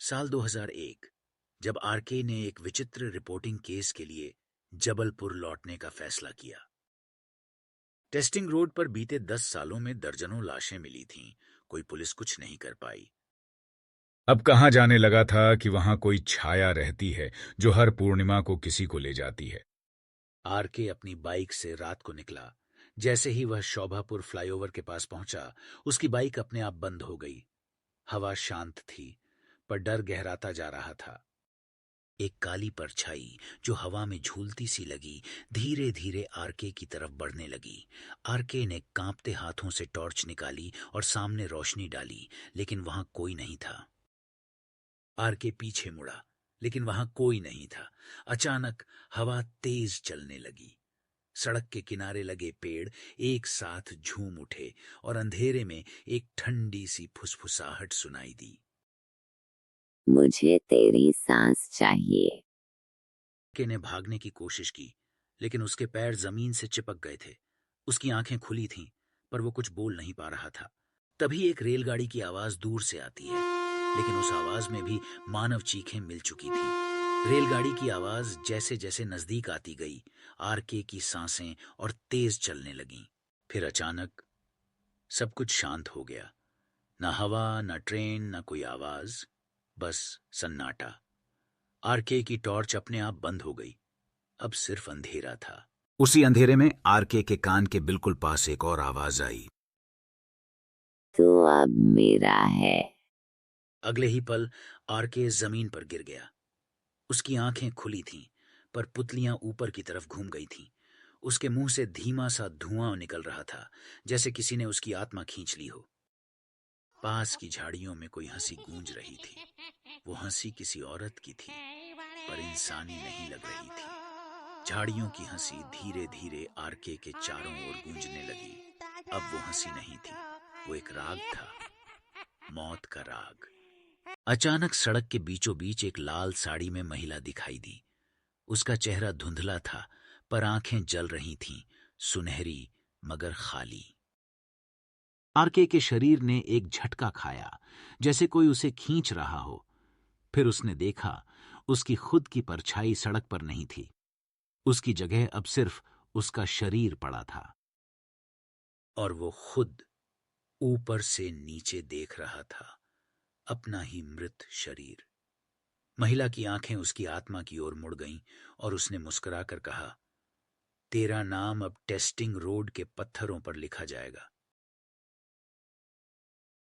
साल 2001 जब आरके ने एक विचित्र रिपोर्टिंग केस के लिए जबलपुर लौटने का फैसला किया। टेस्टिंग रोड पर बीते 10 सालों में दर्जनों लाशें मिली थीं, कोई पुलिस कुछ नहीं कर पाई। अब कहाँ जाने लगा था कि वहां कोई छाया रहती है जो हर पूर्णिमा को किसी को ले जाती है। आरके अपनी बाइक से रात को निकला। जैसे ही वह शोभापुर फ्लाईओवर के पास पहुंचा, उसकी बाइक अपने आप बंद हो गई। हवा शांत थी, पर डर गहराता जा रहा था। एक काली परछाई जो हवा में झूलती सी लगी, धीरे धीरे आरके की तरफ बढ़ने लगी। आरके ने कांपते हाथों से टॉर्च निकाली और सामने रोशनी डाली, लेकिन वहां कोई नहीं था। आरके पीछे मुड़ा, लेकिन वहां कोई नहीं था। अचानक हवा तेज चलने लगी। सड़क के किनारे लगे पेड़ एक साथ झूम उठे और अंधेरे में एक ठंडी सी फुसफुसाहट सुनाई दी। मुझे तेरी सांस चाहिए। के ने भागने की कोशिश की, लेकिन उसके पैर जमीन से चिपक गए थे। उसकी आंखें खुली थीं, पर वो कुछ बोल नहीं पा रहा था। तभी एक रेलगाड़ी की आवाज दूर से आती है, लेकिन उस आवाज में भी मानव चीखें मिल चुकी थी। रेलगाड़ी की आवाज जैसे जैसे नजदीक आती गई, आरके की सांसें और तेज चलने लगीं। फिर अचानक सब कुछ शांत हो गया। न हवा, न ट्रेन, न कोई आवाज, बस सन्नाटा। आरके की टॉर्च अपने आप बंद हो गई। अब सिर्फ अंधेरा था। उसी अंधेरे में आरके के कान के बिल्कुल पास एक और आवाज आई। तू अब मेरा है। अगले ही पल आरके जमीन पर गिर गया। उसकी आंखें खुली थीं, पर पुतलियां ऊपर की तरफ घूम गई थीं। उसके मुंह से धीमा सा धुआं निकल रहा था, जैसे किसी ने उसकी आत्मा खींच ली हो। पास की झाड़ियों में कोई हंसी गूंज रही थी। वो हंसी किसी औरत की थी, पर इंसानी नहीं लग रही थी। झाड़ियों की हंसी धीरे धीरे आरके के चारों ओर गूंजने लगी। अब वो हंसी नहीं थी, वो एक राग था, मौत का राग। अचानक सड़क के बीचों बीच एक लाल साड़ी में महिला दिखाई दी। उसका चेहरा धुंधला था, पर आंखें जल रही थीं, सुनहरी मगर खाली। आरके के शरीर ने एक झटका खाया, जैसे कोई उसे खींच रहा हो। फिर उसने देखा, उसकी खुद की परछाई सड़क पर नहीं थी। उसकी जगह अब सिर्फ उसका शरीर पड़ा था, और वो खुद ऊपर से नीचे देख रहा था, अपना ही मृत शरीर। महिला की आंखें उसकी आत्मा की ओर मुड़ गईं और उसने मुस्कुराकर कहा, तेरा नाम अब टेस्टिंग रोड के पत्थरों पर लिखा जाएगा।